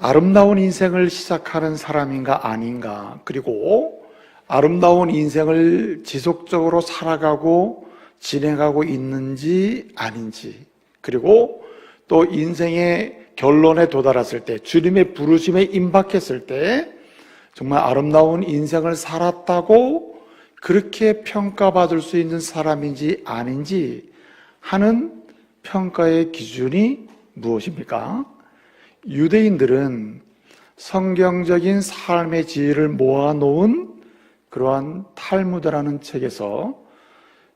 아름다운 인생을 시작하는 사람인가 아닌가, 그리고 아름다운 인생을 지속적으로 살아가고 진행하고 있는지 아닌지, 그리고 또 인생의 결론에 도달했을 때, 주님의 부르심에 임박했을 때 정말 아름다운 인생을 살았다고 그렇게 평가받을 수 있는 사람인지 아닌지 하는 평가의 기준이 무엇입니까? 유대인들은 성경적인 삶의 지혜를 모아놓은 그러한 탈무드라는 책에서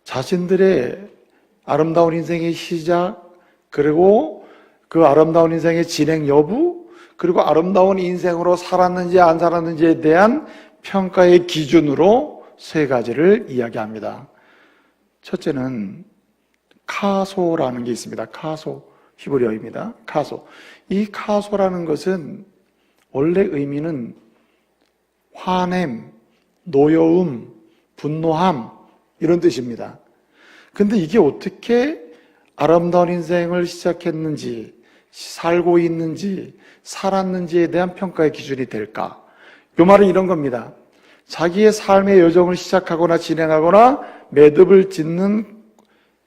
자신들의 아름다운 인생의 시작, 그리고 그 아름다운 인생의 진행 여부, 그리고 아름다운 인생으로 살았는지 안 살았는지에 대한 평가의 기준으로 세 가지를 이야기합니다. 첫째는 카소라는 게 있습니다. 카소, 히브리어입니다. 카소. 이 카소라는 것은 원래 의미는 화냄, 노여움, 분노함 이런 뜻입니다. 근데 이게 어떻게 아름다운 인생을 시작했는지, 살고 있는지, 살았는지에 대한 평가의 기준이 될까? 이 말은 이런 겁니다. 자기의 삶의 여정을 시작하거나 진행하거나 매듭을 짓는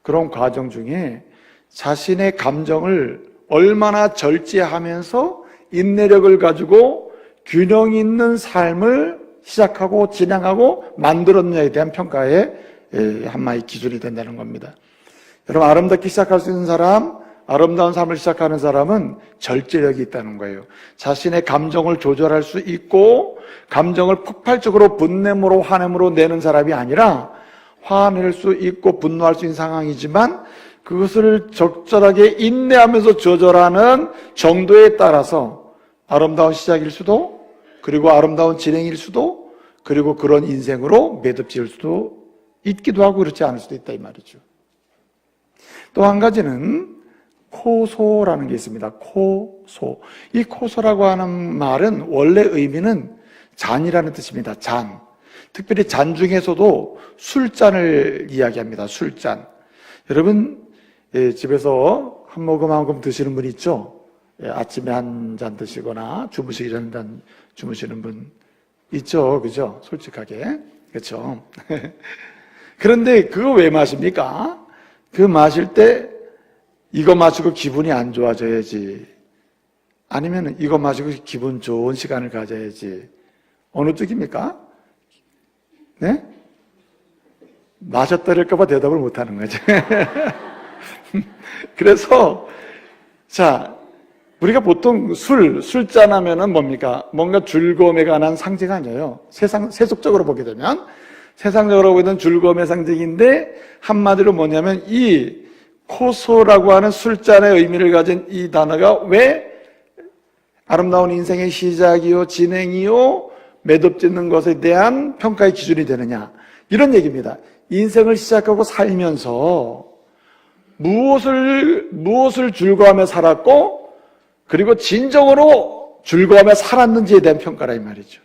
그런 과정 중에 자신의 감정을 얼마나 절제하면서 인내력을 가지고 균형 있는 삶을 시작하고 진행하고 만들었느냐에 대한 평가의 하나의 기준이 된다는 겁니다. 여러분, 아름답게 시작할 수 있는 사람, 아름다운 삶을 시작하는 사람은 절제력이 있다는 거예요. 자신의 감정을 조절할 수 있고 감정을 폭발적으로 분냄으로 화냄으로 내는 사람이 아니라 화낼 수 있고 분노할 수 있는 상황이지만 그것을 적절하게 인내하면서 조절하는 정도에 따라서 아름다운 시작일 수도, 그리고 아름다운 진행일 수도, 그리고 그런 인생으로 매듭 지을 수도 있기도 하고 그렇지 않을 수도 있다 이 말이죠. 또 한 가지는 코소라는 게 있습니다. 코소. 이 코소라고 하는 말은 원래 의미는 잔이라는 뜻입니다. 잔. 특별히 잔 중에서도 술잔을 이야기합니다. 술잔. 여러분, 집에서 한 모금 한 모금 드시는 분 있죠? 아침에 한 잔 드시거나 주무시기 전에 한 잔 주무시는 분 있죠? 그죠? 솔직하게. 그렇죠? 그런데 그거 왜 마십니까? 그 마실 때 이거 마시고 기분이 안 좋아져야지, 아니면 이거 마시고 기분 좋은 시간을 가져야지, 어느 쪽입니까? 네? 마셨다 그럴까 봐 대답을 못 하는 거죠. 그래서 자, 우리가 보통 술잔 하면은 뭡니까? 뭔가 즐거움에 관한 상징 아니에요. 세속적으로 보게 되면 세상적으로 보이는 즐거움의 상징인데, 한마디로 뭐냐면 이 코소라고 하는 술잔의 의미를 가진 이 단어가 왜 아름다운 인생의 시작이요, 진행이요, 매듭 짓는 것에 대한 평가의 기준이 되느냐, 이런 얘기입니다. 인생을 시작하고 살면서 무엇을 즐거워하며 살았고, 그리고 진정으로 즐거워하며 살았는지에 대한 평가라 이 말이죠.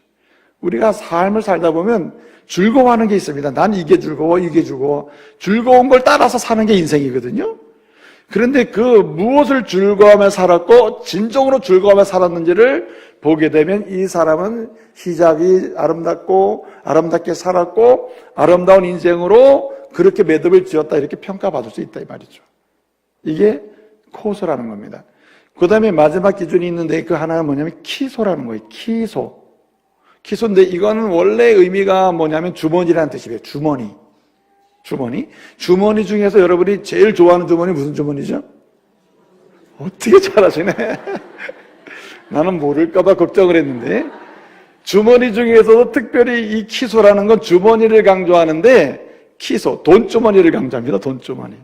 우리가 삶을 살다 보면 즐거워하는 게 있습니다. 난 이게 즐거워, 이게 즐거워. 즐거운 걸 따라서 사는 게 인생이거든요. 그런데 그 무엇을 즐거워하며 살았고 진정으로 즐거워하며 살았는지를 보게 되면 이 사람은 시작이 아름답고 아름답게 살았고 아름다운 인생으로 그렇게 매듭을 지었다, 이렇게 평가받을 수 있다 이 말이죠. 이게 코소라는 겁니다. 그 다음에 마지막 기준이 있는데 그 하나가 뭐냐면 키소라는 거예요. 키소. 키소인데 이거는 원래 의미가 뭐냐면 주머니라는 뜻이에요. 주머니. 주머니 중에서 여러분이 제일 좋아하는 주머니 무슨 주머니죠? 어떻게 잘 아시네. 나는 모를까봐 걱정을 했는데, 주머니 중에서도 특별히 이 키소라는 건 주머니를 강조하는데, 키소, 돈주머니를 강조합니다. 돈주머니.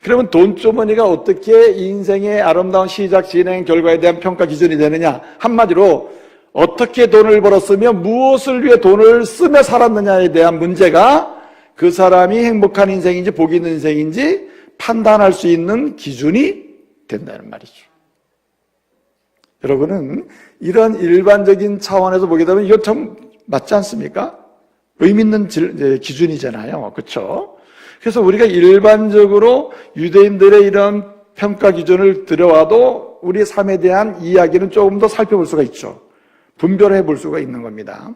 그러면 돈주머니가 어떻게 인생의 아름다운 시작, 진행, 결과에 대한 평가 기준이 되느냐? 한마디로 어떻게 돈을 벌었으며 무엇을 위해 돈을 쓰며 살았느냐에 대한 문제가 그 사람이 행복한 인생인지 복이 있는 인생인지 판단할 수 있는 기준이 된다는 말이죠. 여러분은 이런 일반적인 차원에서 보게 되면 이거 참 맞지 않습니까? 의미 있는 기준이잖아요. 그렇죠? 그래서 우리가 일반적으로 유대인들의 이런 평가 기준을 들여와도 우리 삶에 대한 이야기는 조금 더 살펴볼 수가 있죠. 분별해 볼 수가 있는 겁니다.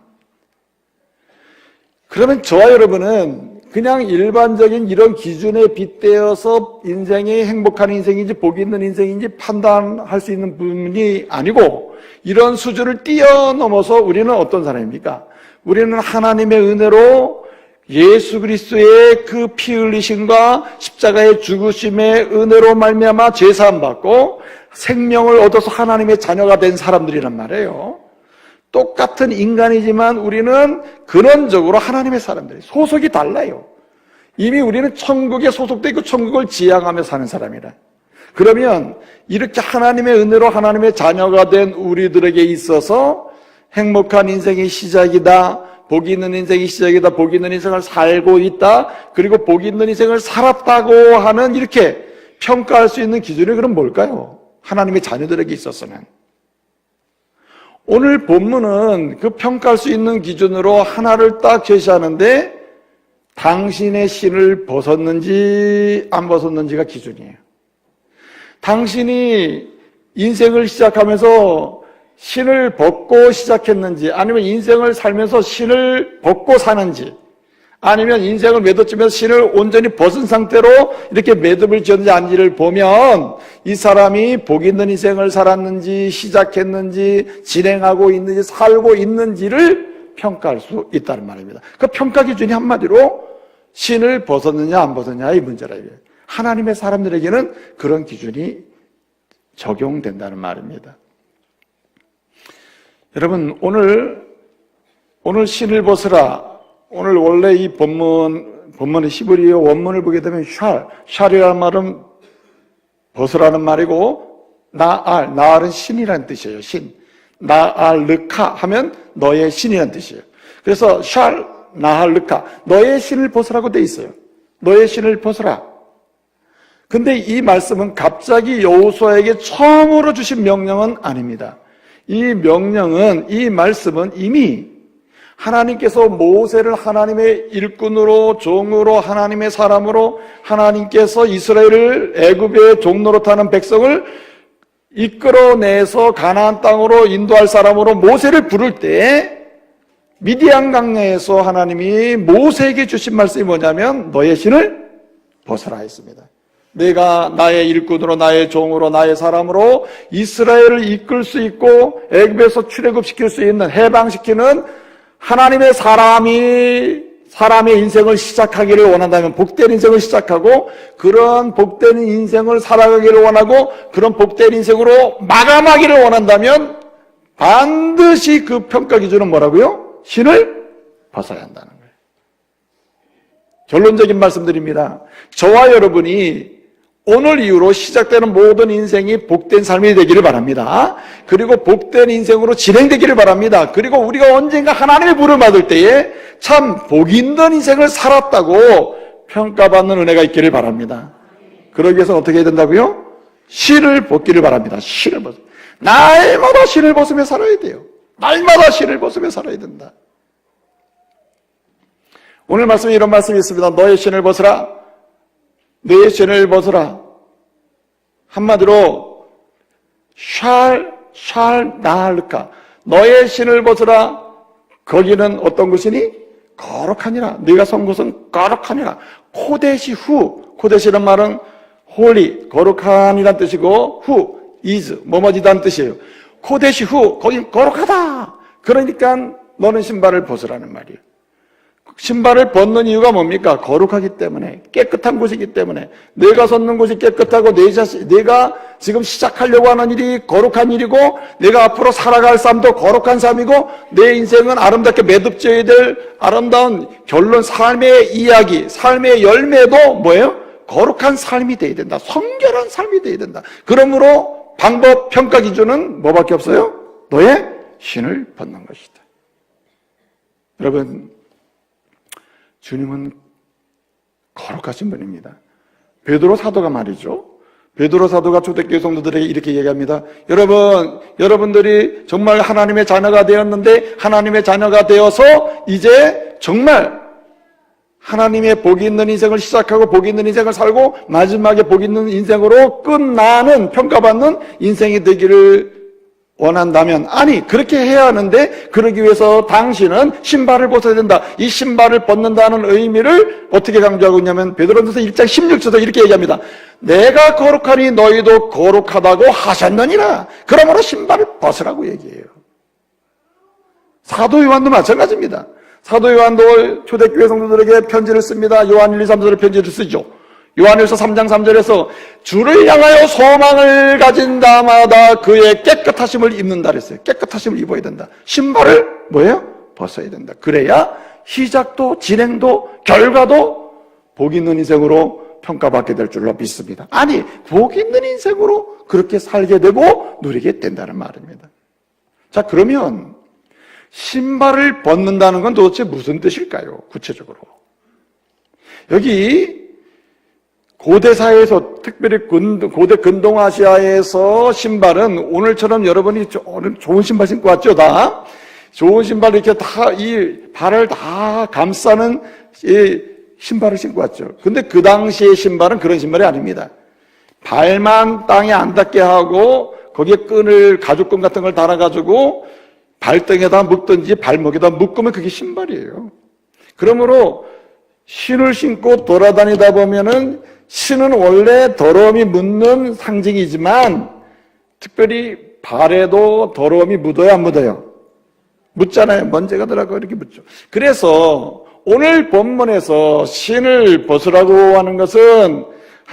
그러면 저와 여러분은 그냥 일반적인 이런 기준에 빗대어서 인생이 행복한 인생인지 복이 있는 인생인지 판단할 수 있는 부분이 아니고, 이런 수준을 뛰어넘어서 우리는 어떤 사람입니까? 우리는 하나님의 은혜로 예수 그리스도의 그 피 흘리심과 십자가의 죽으심의 은혜로 말미암아 죄 사함 받고 생명을 얻어서 하나님의 자녀가 된 사람들이란 말이에요. 똑같은 인간이지만 우리는 근원적으로 하나님의 사람들이 소속이 달라요. 이미 우리는 천국에 소속되어 있고 천국을 지향하며 사는 사람이라. 그러면 이렇게 하나님의 은혜로 하나님의 자녀가 된 우리들에게 있어서 행복한 인생의 시작이다, 복이 있는 인생의 시작이다, 복이 있는 인생을 살고 있다, 그리고 복이 있는 인생을 살았다고 하는 이렇게 평가할 수 있는 기준이 그럼 뭘까요? 하나님의 자녀들에게 있어서는. 오늘 본문은 그 평가할 수 있는 기준으로 하나를 딱 제시하는데, 당신의 신을 벗었는지 안 벗었는지가 기준이에요. 당신이 인생을 시작하면서 신을 벗고 시작했는지, 아니면 인생을 살면서 신을 벗고 사는지, 아니면 인생을 매듭지면서 신을 온전히 벗은 상태로 이렇게 매듭을 지었는지 아닌지를 보면 이 사람이 복 있는 인생을 살았는지, 시작했는지, 진행하고 있는지, 살고 있는지를 평가할 수 있다는 말입니다. 그 평가 기준이 한마디로 신을 벗었느냐 안 벗었느냐의 문제라. 하나님의 사람들에게는 그런 기준이 적용된다는 말입니다. 여러분, 오늘 신을 벗으라. 오늘 원래 이 본문의 히브리어 원문을 보게 되면 샬이라는 말은 벗으라는 말이고, 나알은 신이라는 뜻이에요. 신. 나알르카 하면 너의 신이라는 뜻이에요. 그래서 나할르카, 너의 신을 벗으라고 돼 있어요. 너의 신을 벗으라. 근데 이 말씀은 갑자기 여호수아에게 처음으로 주신 명령은 아닙니다. 이 말씀은 이미 하나님께서 모세를 하나님의 일꾼으로, 종으로, 하나님의 사람으로, 하나님께서 이스라엘을 애굽의 종노릇하는 백성을 이끌어내서 가나안 땅으로 인도할 사람으로 모세를 부를 때, 미디안 강야에서 하나님이 모세에게 주신 말씀이 뭐냐면 너의 신을 벗어라 했습니다. 내가 나의 일꾼으로, 나의 종으로, 나의 사람으로 이스라엘을 이끌 수 있고 애굽에서 출애굽시킬 수 있는, 해방시키는 하나님의 사람의 인생을 시작하기를 원한다면, 복된 인생을 시작하고 그런 복된 인생을 살아가기를 원하고 그런 복된 인생으로 마감하기를 원한다면 반드시 그 평가 기준은 뭐라고요? 신을 벗어야 한다는 거예요. 결론적인 말씀드립니다. 저와 여러분이 오늘 이후로 시작되는 모든 인생이 복된 삶이 되기를 바랍니다. 그리고 복된 인생으로 진행되기를 바랍니다. 그리고 우리가 언젠가 하나님의 부름을 받을 때에 참 복 있는 인생을 살았다고 평가받는 은혜가 있기를 바랍니다. 그러기 위해서 어떻게 해야 된다고요? 신을 벗기를 바랍니다. 신을 벗어. 날마다 신을 벗으며 살아야 돼요. 날마다 신을 벗으며 살아야 된다. 오늘 말씀에 이런 말씀이 있습니다. 너의 신을 벗으라. 너의 신을 벗으라. 한마디로 나할까. 너의 신을 벗으라. 거기는 어떤 곳이니? 거룩하니라. 네가 선 곳은 거룩하니라. 코데시라는 말은 holy, 거룩한이란 뜻이고, is, 뭐뭐지다는 뜻이에요. 코데시후, 거긴 거룩하다. 그러니까 너는 신발을 벗으라는 말이에요. 신발을 벗는 이유가 뭡니까? 거룩하기 때문에, 깨끗한 곳이기 때문에. 내가 섰는 곳이 깨끗하고 내가 지금 시작하려고 하는 일이 거룩한 일이고, 내가 앞으로 살아갈 삶도 거룩한 삶이고, 내 인생은 아름답게 매듭져야 될 아름다운 결론, 삶의 이야기, 삶의 열매도 뭐예요? 거룩한 삶이 돼야 된다. 성결한 삶이 돼야 된다. 그러므로 방법, 평가 기준은 뭐밖에 없어요? 너의 신을 벗는 것이다. 여러분, 주님은 거룩하신 분입니다. 베드로 사도가 말이죠. 베드로 사도가 초대교회 성도들에게 이렇게 얘기합니다. 여러분들이 정말 하나님의 자녀가 되었는데, 하나님의 자녀가 되어서 이제 정말 하나님의 복이 있는 인생을 시작하고 복이 있는 인생을 살고 마지막에 복이 있는 인생으로 끝나는 평가받는 인생이 되기를 원한다면, 아니 그렇게 해야 하는데 그러기 위해서 당신은 신발을 벗어야 된다. 이 신발을 벗는다는 의미를 어떻게 강조하고 있냐면 베드로전서 1장 16절에서 이렇게 얘기합니다. 내가 거룩하니 너희도 거룩하다고 하셨느니라. 그러므로 신발을 벗으라고 얘기해요. 사도 요한도 마찬가지입니다. 사도 요한도 초대교회 성도들에게 편지를 씁니다. 요한 1, 2, 3절에 편지를 쓰죠. 요한일서 3장 3절에서 주를 향하여 소망을 가진 자마다 그의 깨끗하심을 입는다 그랬어요. 깨끗하심을 입어야 된다. 신발을 뭐예요? 벗어야 된다. 그래야 시작도 진행도 결과도 복 있는 인생으로 평가받게 될 줄로 믿습니다. 아니, 복 있는 인생으로 그렇게 살게 되고 누리게 된다는 말입니다. 자, 그러면 신발을 벗는다는 건 도대체 무슨 뜻일까요? 구체적으로. 여기 고대 사회에서, 특별히 고대 근동아시아에서 신발은 오늘처럼 여러분이 좋은 신발 신고 왔죠, 다? 좋은 신발 이렇게 다, 이 발을 다 감싸는 이 신발을 신고 왔죠. 근데 그 당시의 신발은 그런 신발이 아닙니다. 발만 땅에 안 닿게 하고, 거기에 끈을, 가죽끈 같은 걸 달아가지고, 발등에다 묶든지 발목에다 묶으면 그게 신발이에요. 그러므로 신을 신고 돌아다니다 보면은 신은 원래 더러움이 묻는 상징이지만 특별히 발에도 더러움이 묻어야 안 묻어요? 묻잖아요. 먼지가 들어가고 이렇게 묻죠. 그래서 오늘 본문에서 신을 벗으라고 하는 것은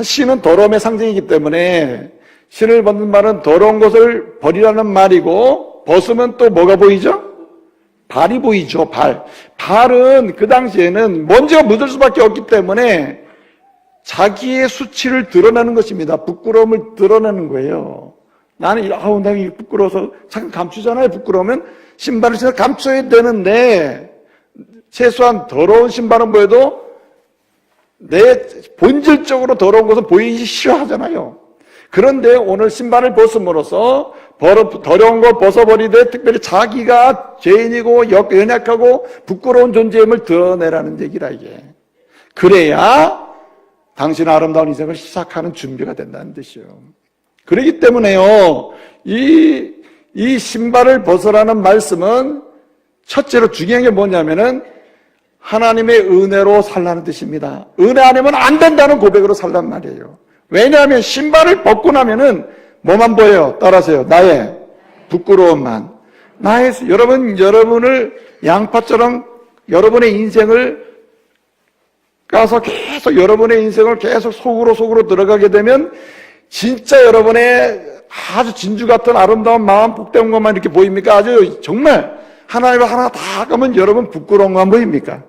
신은 더러움의 상징이기 때문에 신을 벗는 말은 더러운 것을 버리라는 말이고 벗으면 또 뭐가 보이죠? 발이 보이죠. 발은 그 당시에는 먼지가 묻을 수밖에 없기 때문에 자기의 수치를 드러내는 것입니다. 부끄러움을 드러내는 거예요. 나는 내가 부끄러워서 잠깐 감추잖아요. 부끄러우면 신발을 신어 감춰야 되는데 최소한 더러운 신발은 보여도 내 본질적으로 더러운 것은 보이기 싫어하잖아요. 그런데 오늘 신발을 벗음으로써 더러운 걸 벗어버리되 특별히 자기가 죄인이고 연약하고 부끄러운 존재임을 드러내라는 얘기라 이게. 그래야 당신의 아름다운 인생을 시작하는 준비가 된다는 뜻이에요. 그렇기 때문에요, 이 신발을 벗으라는 말씀은 첫째로 중요한 게 뭐냐면은 하나님의 은혜로 살라는 뜻입니다. 은혜 아니면 안 된다는 고백으로 살란 말이에요. 왜냐하면 신발을 벗고 나면은 뭐만 보여요? 따라하세요. 나의 부끄러움만. 여러분을 양파처럼 여러분의 인생을 까서 계속 여러분의 인생을 계속 속으로 들어가게 되면 진짜 여러분의 아주 진주 같은 아름다운 마음 복된 것만 이렇게 보입니까? 아주 정말 하나님을 하나 다 가면 여러분 부끄러운 것만 보입니까?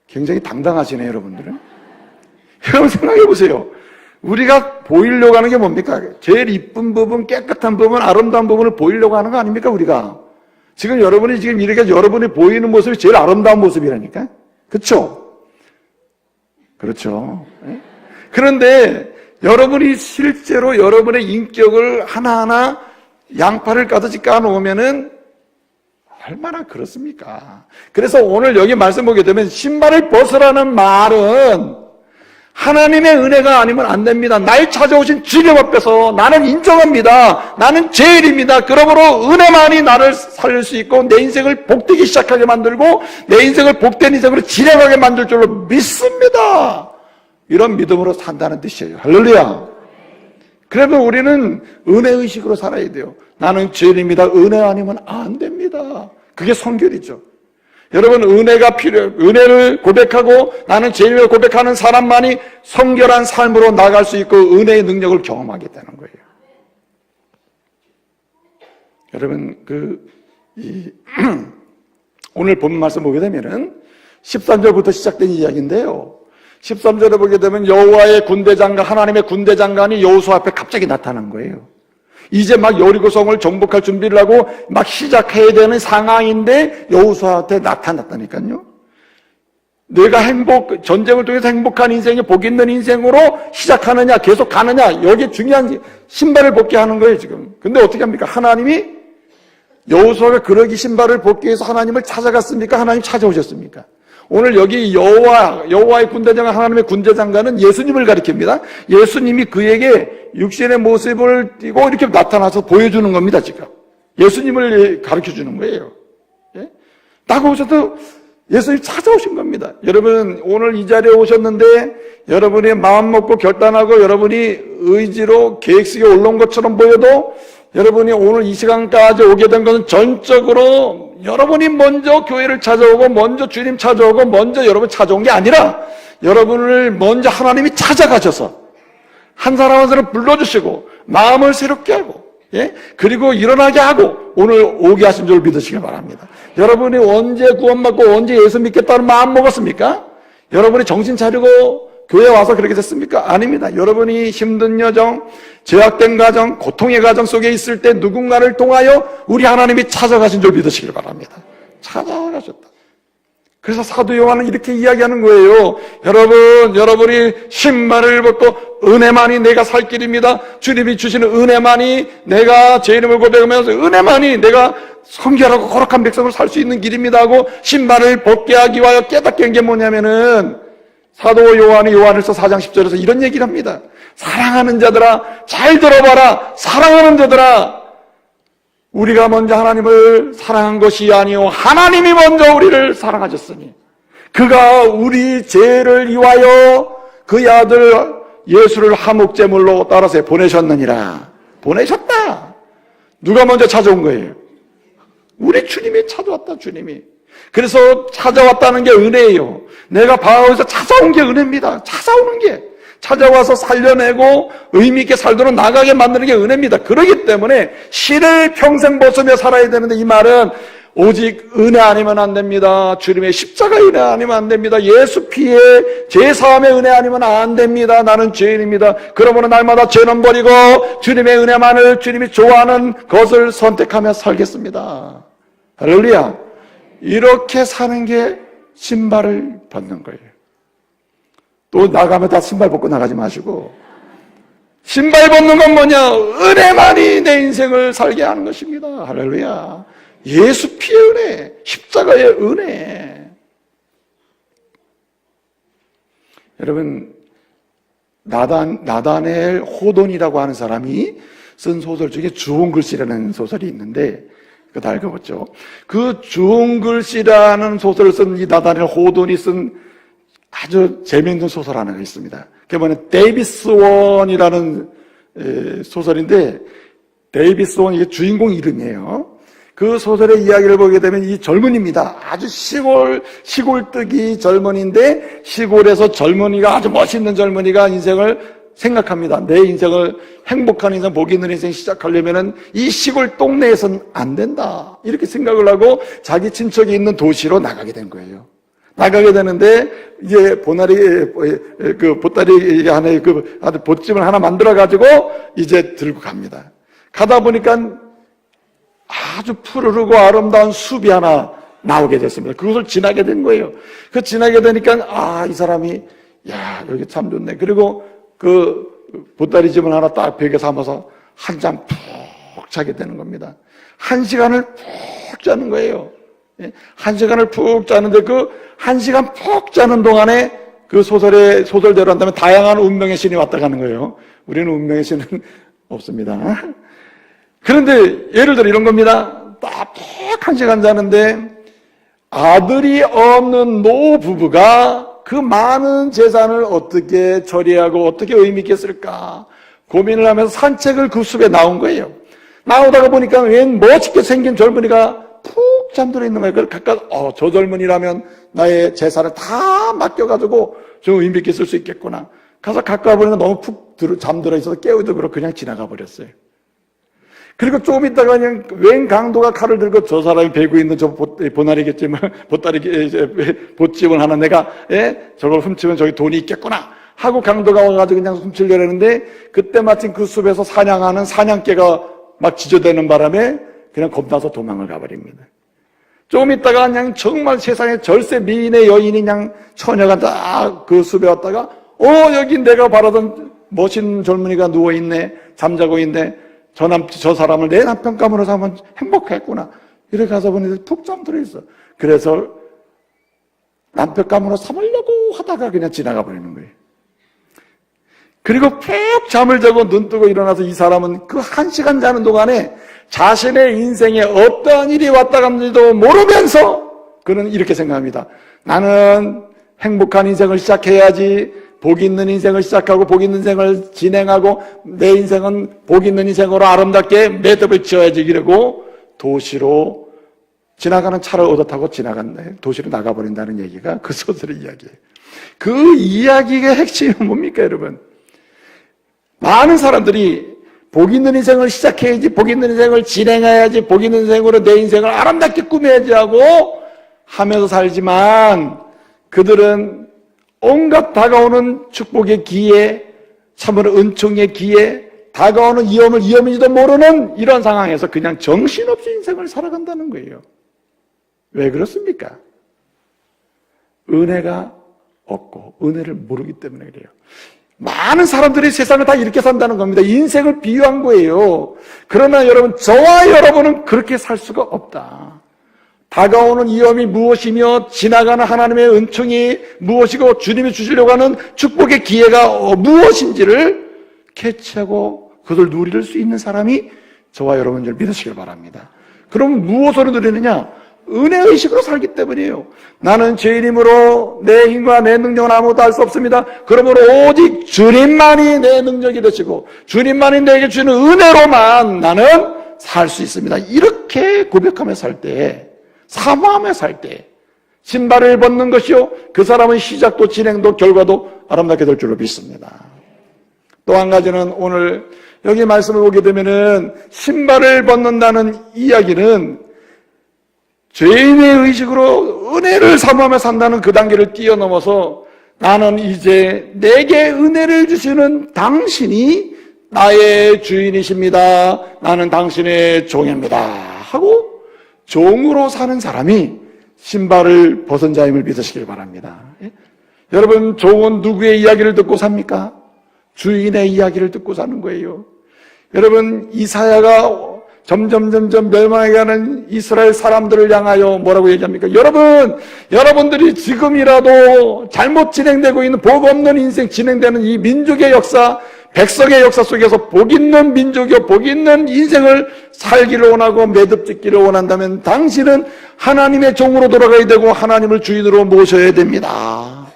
굉장히 당당하시네요, 여러분들은. 여러분 생각해 보세요. 우리가 보이려고 하는 게 뭡니까? 제일 이쁜 부분, 깨끗한 부분, 아름다운 부분을 보이려고 하는 거 아닙니까, 우리가? 지금 여러분이 이렇게 여러분이 보이는 모습이 제일 아름다운 모습이라니까? 그렇죠? 그렇죠. 그런데 여러분이 실제로 여러분의 인격을 하나하나 양파를 까듯이 까놓으면은 얼마나 그렇습니까? 그래서 오늘 여기 말씀 보게 되면 신발을 벗으라는 말은 하나님의 은혜가 아니면 안 됩니다. 날 찾아오신 주님 앞에서 나는 인정합니다. 나는 죄인입니다. 그러므로 은혜만이 나를 살릴 수 있고 내 인생을 복되기 시작하게 만들고 내 인생을 복된 인생으로 진행하게 만들 줄로 믿습니다. 이런 믿음으로 산다는 뜻이에요. 할렐루야. 그러면 우리는 은혜의식으로 살아야 돼요. 나는 죄인입니다. 은혜 아니면 안 됩니다. 그게 성결이죠. 여러분, 은혜를 고백하고 나는 죄인을 고백하는 사람만이 성결한 삶으로 나갈 수 있고 은혜의 능력을 경험하게 되는 거예요. 여러분, 오늘 본 말씀 보게 되면은 13절부터 시작된 이야기인데요. 13절에 보게 되면 여호와의 군대장관, 하나님의 군대장관이 여호수아 앞에 갑자기 나타난 거예요. 이제 막 여리고성을 정복할 준비를 하고 막 시작해야 되는 상황인데 여호수아한테 나타났다니까요. 내가 전쟁을 통해서 행복한 인생이 복 있는 인생으로 시작하느냐, 계속 가느냐, 여기 중요한 신발을 벗게 하는 거예요, 지금. 근데 어떻게 합니까? 하나님이 여호수아가 그러기 신발을 벗기 위해서 하나님을 찾아갔습니까? 하나님 찾아오셨습니까? 오늘 여기 여호와의 군대장관, 하나님의 군대장관은 예수님을 가리킵니다. 예수님이 그에게 육신의 모습을 띠고 이렇게 나타나서 보여주는 겁니다, 지금. 예수님을 가르쳐 주는 거예요. 예? 딱 오셔도 예수님이 찾아오신 겁니다. 여러분, 오늘 이 자리에 오셨는데 여러분이 마음 먹고 결단하고 여러분이 의지로 계획식에 올라온 것처럼 보여도 여러분이 오늘 이 시간까지 오게 된 것은 전적으로 여러분이 먼저 교회를 찾아오고 먼저 주님 찾아오고 먼저 여러분 찾아온 게 아니라 여러분을 먼저 하나님이 찾아가셔서 한 사람 한 사람 불러주시고 마음을 새롭게 하고, 예? 그리고 일어나게 하고 오늘 오게 하신 줄 믿으시기 바랍니다. 여러분이 언제 구원받고 언제 예수 믿겠다는 마음 먹었습니까? 여러분이 정신 차리고 교회 와서 그렇게 됐습니까? 아닙니다. 여러분이 힘든 여정, 제약된 가정, 고통의 가정 속에 있을 때 누군가를 통하여 우리 하나님이 찾아가신 줄 믿으시길 바랍니다. 찾아가셨다. 그래서 사도 요한은 이렇게 이야기하는 거예요. 여러분이 신발을 벗고 은혜만이 내가 살 길입니다. 주님이 주시는 은혜만이 내가 제 이름을 고백하면서 은혜만이 내가 성결하고 거룩한 백성을 살 수 있는 길입니다 하고 신발을 벗게 하기 위하여 깨닫게 한 게 뭐냐면은 사도 요한이 요한일서 4장 10절에서 이런 얘기를 합니다. 사랑하는 자들아, 잘 들어봐라. 사랑하는 자들아, 우리가 먼저 하나님을 사랑한 것이 아니요 하나님이 먼저 우리를 사랑하셨으니 그가 우리 죄를 위하여 그의 아들 예수를 화목제물로 따라서 보내셨느니라. 보내셨다. 누가 먼저 찾아온 거예요? 우리 주님이 찾아왔다. 주님이. 그래서 찾아왔다는 게 은혜예요. 내가 바울에서 찾아온 게 은혜입니다. 찾아오는 게. 찾아와서 살려내고 의미있게 살도록 나가게 만드는 게 은혜입니다. 그렇기 때문에 실을 평생 벗으며 살아야 되는데 이 말은 오직 은혜 아니면 안 됩니다. 주님의 십자가 은혜 아니면 안 됩니다. 예수 피의 제사함의 은혜 아니면 안 됩니다. 나는 죄인입니다. 그러므로 날마다 죄는 버리고 주님의 은혜만을 주님이 좋아하는 것을 선택하며 살겠습니다. 할렐루야. 이렇게 사는 게 신발을 벗는 거예요. 또 나가면 다 신발 벗고 나가지 마시고 신발 벗는 건 뭐냐? 은혜만이 내 인생을 살게 하는 것입니다. 할렐루야. 예수 피의 은혜, 십자가의 은혜. 여러분, 나다넬 호돈이라고 하는 사람이 쓴 소설 중에 주홍 글씨라는 소설이 있는데 그거 다 읽어봤죠? 그 주홍 글씨라는 소설을 쓴 이 나다넬 호돈이 쓴 아주 재미있는 소설 하나가 있습니다. 그게 뭐냐, 데이비스 원이라는 소설인데, 데이비스 원, 이게 주인공 이름이에요. 그 소설의 이야기를 보게 되면 이 젊은이입니다. 아주 시골뜨기 젊은이인데, 시골에서 젊은이가, 아주 멋있는 젊은이가 인생을 생각합니다. 내 인생을, 행복한 인생, 복이 있는 인생 시작하려면은 이 시골 동네에선 안 된다. 이렇게 생각을 하고 자기 친척이 있는 도시로 나가게 된 거예요. 나가게 되는데, 이제 보따리 안에 아주 보찜을 하나 만들어가지고 이제 들고 갑니다. 가다 보니까 아주 푸르르고 아름다운 숲이 하나 나오게 됐습니다. 그것을 지나게 된 거예요. 그 지나게 되니까, 이 사람이, 여기 참 좋네. 그리고 그 보따리 짐을 하나 딱 벽에 삼아서 한잠 푹 자게 되는 겁니다. 1시간을 푹 자는 거예요. 1시간을 푹 자는데 그 1시간 푹 자는 동안에 그 소설대로 한다면 다양한 운명의 신이 왔다 가는 거예요. 우리는 운명의 신은 없습니다. 그런데 예를 들어 이런 겁니다. 딱 푹 1시간 자는데 아들이 없는 노부부가 그 많은 재산을 어떻게 처리하고 어떻게 의미있게 쓸까 고민을 하면서 산책을 그 숲에 나온 거예요. 나오다가 보니까 웬 멋있게 생긴 젊은이가 푹 잠들어 있는 거예요. 그걸 가까이, 저 젊은이라면 나의 재산을 다 맡겨가지고 좀 의미있게 쓸 수 있겠구나. 가서 가까이 보니까 너무 푹 잠들어 있어서 깨우도 그렇고 그냥 지나가 버렸어요. 그리고 조금 있다가 그냥 웬 강도가 칼을 들고 저 사람이 베고 있는 저 보따리겠지만, 보찜을 하나 내가, 저걸 훔치면 저기 돈이 있겠구나. 하고 강도가 와가지고 그냥 훔치려고 했는데, 그때 마침 그 숲에서 사냥하는 사냥개가 막 지저대는 바람에 그냥 겁나서 도망을 가버립니다. 조금 있다가 그냥 정말 세상에 절세 미인의 여인이 그냥 처녀가 딱 그 숲에 왔다가, 여기 내가 바라던 멋있는 젊은이가 누워있네. 잠자고 있네. 저 사람을 내 남편감으로 삼으면 행복했구나. 이렇게 가서 보니 푹 잠들어 있어. 그래서 남편감으로 삼으려고 하다가 그냥 지나가 버리는 거예요. 그리고 푹 잠을 자고 눈 뜨고 일어나서 이 사람은 그 1시간 자는 동안에 자신의 인생에 어떠한 일이 왔다 갔는지도 모르면서 그는 이렇게 생각합니다. 나는 행복한 인생을 시작해야지, 복 있는 인생을 시작하고 복 있는 인생을 진행하고 내 인생은 복 있는 인생으로 아름답게 매듭을 지어야지, 이러고 도시로 지나가는 차를 얻어 타고 도시로 나가버린다는 얘기가 그 소설의 이야기예요. 그 이야기의 핵심이 뭡니까, 여러분? 많은 사람들이 복 있는 인생을 시작해야지, 복 있는 인생을 진행해야지, 복 있는 인생으로 내 인생을 아름답게 꾸며야지 하고 하면서 살지만, 그들은 온갖 다가오는 축복의 기회, 참으로 은총의 기회, 다가오는 위험인지도 모르는 이런 상황에서 그냥 정신없이 인생을 살아간다는 거예요. 왜 그렇습니까? 은혜가 없고 은혜를 모르기 때문에 그래요. 많은 사람들이 세상을 다 이렇게 산다는 겁니다. 인생을 비유한 거예요. 그러나 여러분, 저와 여러분은 그렇게 살 수가 없다. 다가오는 위험이 무엇이며 지나가는 하나님의 은총이 무엇이고 주님이 주시려고 하는 축복의 기회가 무엇인지를 캐치하고 그것을 누릴 수 있는 사람이 저와 여러분을 믿으시길 바랍니다. 그럼 무엇으로 누리느냐? 은혜의식으로 살기 때문이에요. 나는 죄인이므로 내 힘과 내 능력은 아무것도 할 수 없습니다. 그러므로 오직 주님만이 내 능력이 되시고 주님만이 내게 주는 은혜로만 나는 살 수 있습니다. 이렇게 고백하며 살 때, 사모하며 살 때 신발을 벗는 것이요, 그 사람은 시작도 진행도 결과도 아름답게 될 줄로 믿습니다. 또 한 가지는 오늘 여기 말씀을 보게 되면은 신발을 벗는다는 이야기는 죄인의 의식으로 은혜를 사모하며 산다는 그 단계를 뛰어넘어서 나는 이제 내게 은혜를 주시는 당신이 나의 주인이십니다. 나는 당신의 종입니다. 하고 종으로 사는 사람이 신발을 벗은 자임을 믿으시길 바랍니다. 여러분, 종은 누구의 이야기를 듣고 삽니까? 주인의 이야기를 듣고 사는 거예요. 여러분, 이사야가 점점 멸망해가는 이스라엘 사람들을 향하여 뭐라고 얘기합니까? 여러분들이 지금이라도 잘못 진행되고 있는 복 없는 인생 진행되는 이 민족의 역사, 백성의 역사 속에서 복 있는 민족이요, 복 있는 인생을 살기를 원하고 매듭 짓기를 원한다면 당신은 하나님의 종으로 돌아가야 되고 하나님을 주인으로 모셔야 됩니다.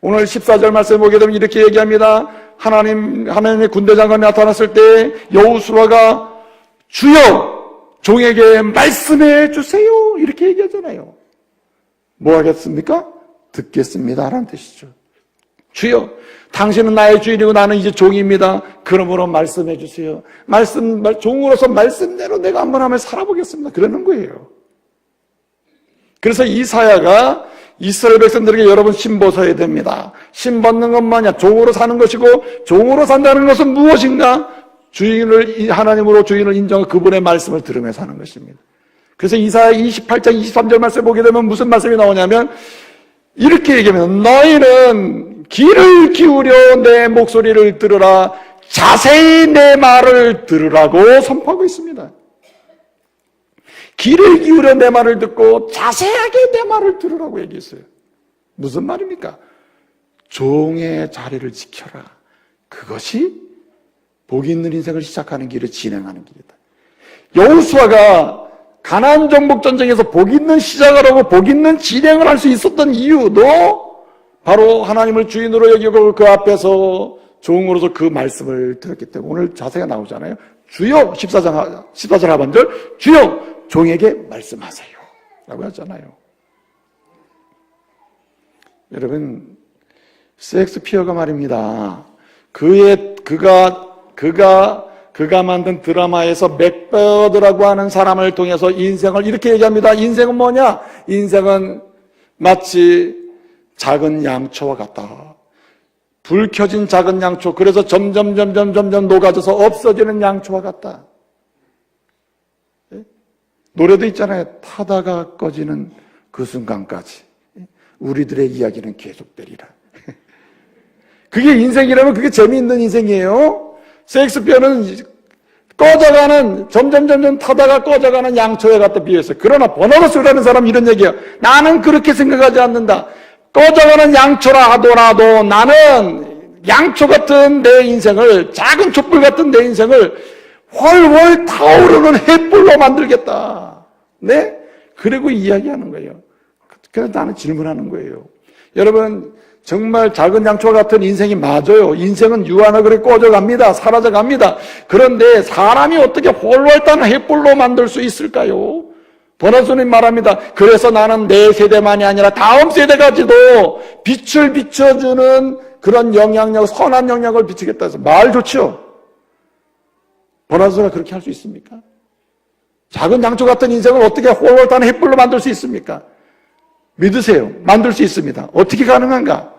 오늘 14절 말씀 보게 되면 이렇게 얘기합니다. 하나님의 군대 장관이 나타났을 때 여호수아가 주여 종에게 말씀해 주세요 이렇게 얘기하잖아요. 뭐 하겠습니까? 듣겠습니다 라는 뜻이죠. 주여, 당신은 나의 주인이고 나는 이제 종입니다. 그러므로 말씀해 주세요. 종으로서 말씀대로 내가 한번 하면 살아보겠습니다. 그러는 거예요. 그래서 이사야가 이스라엘 백성들에게 여러분 신 벗어야 됩니다. 신 벗는 건 뭐냐? 종으로 사는 것이고, 종으로 산다는 것은 무엇인가? 하나님으로 주인을 인정하고 그분의 말씀을 들으며 사는 것입니다. 그래서 이사야 28장 23절 말씀 보게 되면 무슨 말씀이 나오냐면 이렇게 얘기합니다. 너희는 귀를 기울여 내 목소리를 들으라, 자세히 내 말을 들으라고 선포하고 있습니다. 귀를 기울여 내 말을 듣고 자세하게 내 말을 들으라고 얘기했어요. 무슨 말입니까? 종의 자리를 지켜라. 그것이 복 있는 인생을 시작하는 길을 진행하는 길이다. 여호수아가 가나안 정복 전쟁에서 복 있는 시작을 하고 복 있는 진행을 할 수 있었던 이유도 바로 하나님을 주인으로 여기고 그 앞에서 종으로서 그 말씀을 들었기 때문에 오늘 자세가 나오잖아요. 주여, 14절 하반절, 주여 종에게 말씀하세요 라고 하잖아요. 여러분, 셰익스피어가 말입니다. 그가 만든 드라마에서 맥베드라고 하는 사람을 통해서 인생을 이렇게 얘기합니다. 인생은 뭐냐? 인생은 마치 작은 양초와 같다. 불 켜진 작은 양초, 그래서 점점 녹아져서 없어지는 양초와 같다. 노래도 있잖아요. 타다가 꺼지는 그 순간까지 우리들의 이야기는 계속되리라. 그게 인생이라면 그게 재미있는 인생이에요. 셰익스피어는 꺼져가는, 점점 타다가 꺼져가는 양초에 갖다 비유했어요. 그러나 버나바스라는 사람은 이런 얘기예요. 나는 그렇게 생각하지 않는다. 꺼져가는 양초라 하더라도 나는 양초 같은 내 인생을, 작은 촛불 같은 내 인생을 훨훨 타오르는 횃불로 만들겠다. 네? 그리고 이야기하는 거예요. 그래서 나는 질문하는 거예요. 여러분, 정말 작은 양초 같은 인생이 맞아요. 인생은 유한하게 꺼져갑니다. 사라져갑니다. 그런데 사람이 어떻게 홀로 탄 횃불로 만들 수 있을까요? 버나스님 말합니다. 그래서 나는 내 세대만이 아니라 다음 세대까지도 빛을 비춰주는 그런 영향력, 선한 영향을 비추겠다 해서 말 좋죠? 버나스가 그렇게 할 수 있습니까? 작은 양초 같은 인생을 어떻게 홀로 탄 횃불로 만들 수 있습니까? 믿으세요. 만들 수 있습니다. 어떻게 가능한가?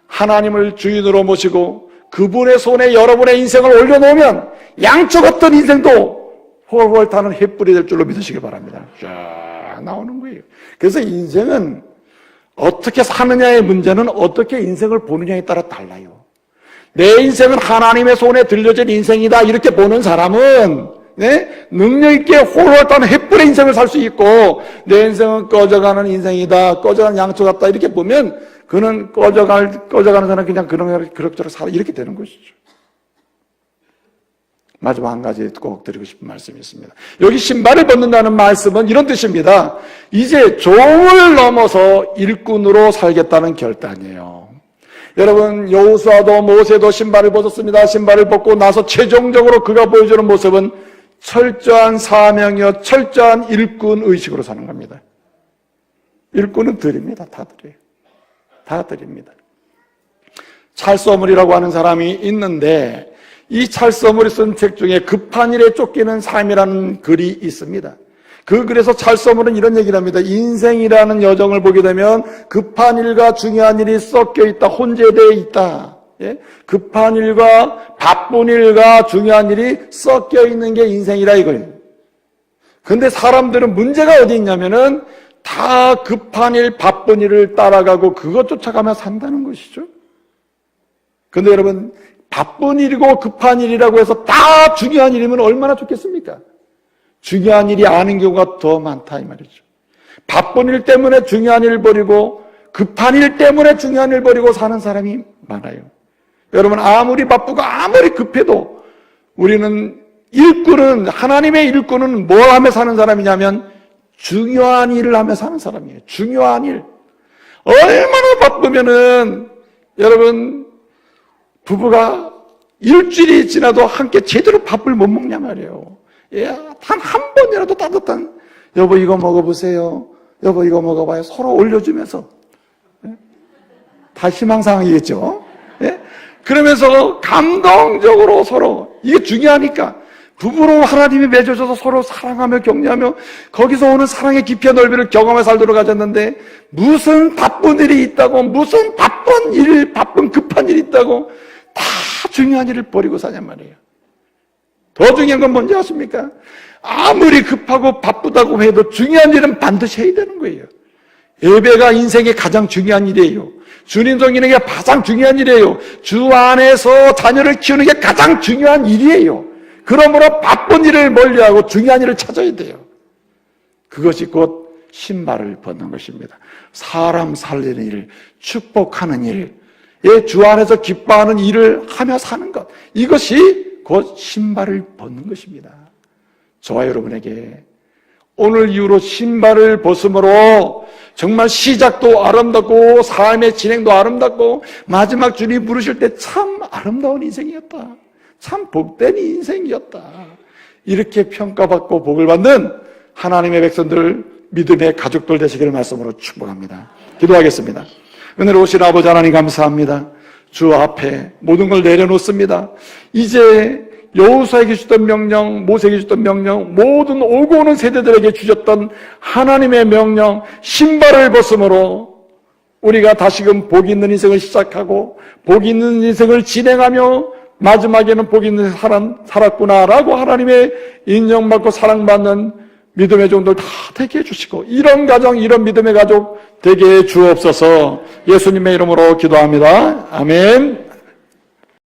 하나님을 주인으로 모시고 그분의 손에 여러분의 인생을 올려놓으면 양초 같은 인생도 훨훨 타는 횃불이 될 줄로 믿으시기 바랍니다. 쫙 나오는 거예요. 그래서 인생은 어떻게 사느냐의 문제는 어떻게 인생을 보느냐에 따라 달라요. 내 인생은 하나님의 손에 들려진 인생이다 이렇게 보는 사람은 네? 능력 있게 홀로 타는 횃불의 인생을 살 수 있고 내 인생은 꺼져가는 인생이다. 꺼져가는 양초 같다. 이렇게 보면 그는 꺼져가는 사람은 그냥 그럭저럭 살아. 이렇게 되는 것이죠. 마지막 한 가지 꼭 드리고 싶은 말씀이 있습니다. 여기 신발을 벗는다는 말씀은 이런 뜻입니다. 이제 종을 넘어서 일꾼으로 살겠다는 결단이에요. 여러분, 여호수아도 모세도 신발을 벗었습니다. 신발을 벗고 나서 최종적으로 그가 보여주는 모습은 철저한 사명이요, 철저한 일꾼 의식으로 사는 겁니다. 일꾼은 드립니다. 다 드려요. 다 드립니다. 찰스 어물이라고 하는 사람이 있는데 이 찰스 어물이 쓴 책 중에 급한 일에 쫓기는 삶이라는 글이 있습니다. 그 글에서 찰스 어물은 이런 얘기를 합니다. 인생이라는 여정을 보게 되면 급한 일과 중요한 일이 섞여 있다. 혼재되어 있다. 예? 급한 일과 바쁜 일과 중요한 일이 섞여 있는 게 인생이라 이거예요. 근데 사람들은 문제가 어디 있냐면은 다 급한 일, 바쁜 일을 따라가고 그것 쫓아가며 산다는 것이죠. 근데 여러분, 바쁜 일이고 급한 일이라고 해서 다 중요한 일이면 얼마나 좋겠습니까? 중요한 일이 아닌 경우가 더 많다 이 말이죠. 바쁜 일 때문에 중요한 일을 버리고 급한 일 때문에 중요한 일을 버리고 사는 사람이 많아요. 여러분, 아무리 바쁘고 아무리 급해도 우리는 일꾼은, 하나님의 일꾼은 뭘 하며 사는 사람이냐면 중요한 일을 하며 사는 사람이에요. 중요한 일. 얼마나 바쁘면은 여러분, 부부가 일주일이 지나도 함께 제대로 밥을 못 먹냐 말이에요. 예, 단 한 번이라도 따뜻한 여보 이거 먹어보세요. 여보 이거 먹어봐요. 서로 올려주면서. 예? 다 희망사항이겠죠. 예? 그러면서 감동적으로 서로, 이게 중요하니까 부부로 하나님이 맺어줘서 서로 사랑하며 격려하며 거기서 오는 사랑의 깊이와 넓이를 경험해 살도록 하셨는데 무슨 바쁜 일이 있다고, 무슨 바쁜 급한 일이 있다고 다 중요한 일을 버리고 사냔 말이에요. 더 중요한 건 뭔지 아십니까? 아무리 급하고 바쁘다고 해도 중요한 일은 반드시 해야 되는 거예요. 예배가 인생의 가장 중요한 일이에요. 주님 섬기는 게 가장 중요한 일이에요. 주 안에서 자녀를 키우는 게 가장 중요한 일이에요. 그러므로 바쁜 일을 멀리하고 중요한 일을 찾아야 돼요. 그것이 곧 신발을 벗는 것입니다. 사람 살리는 일, 축복하는 일, 주 안에서 기뻐하는 일을 하며 사는 것, 이것이 곧 신발을 벗는 것입니다. 저와 여러분에게 오늘 이후로 신발을 벗음으로 정말 시작도 아름답고 삶의 진행도 아름답고 마지막 주님 부르실 때 참 아름다운 인생이었다, 참 복된 인생이었다, 이렇게 평가받고 복을 받는 하나님의 백성들, 믿음의 가족들 되시기를 말씀으로 축복합니다. 기도하겠습니다. 은혜로우신 아버지 하나님 감사합니다. 주 앞에 모든 걸 내려놓습니다. 이제 여호수아에게 주셨던 명령, 모세에게 주셨던 명령, 모든 오고 오는 세대들에게 주셨던 하나님의 명령, 신발을 벗음으로 우리가 다시금 복 있는 인생을 시작하고 복 있는 인생을 진행하며 마지막에는 복 있는 사람 살았구나라고 하나님의 인정받고 사랑받는 믿음의 종들 다 되게 해주시고 이런 가정, 이런 믿음의 가족 되게 해 주옵소서. 예수님의 이름으로 기도합니다. 아멘.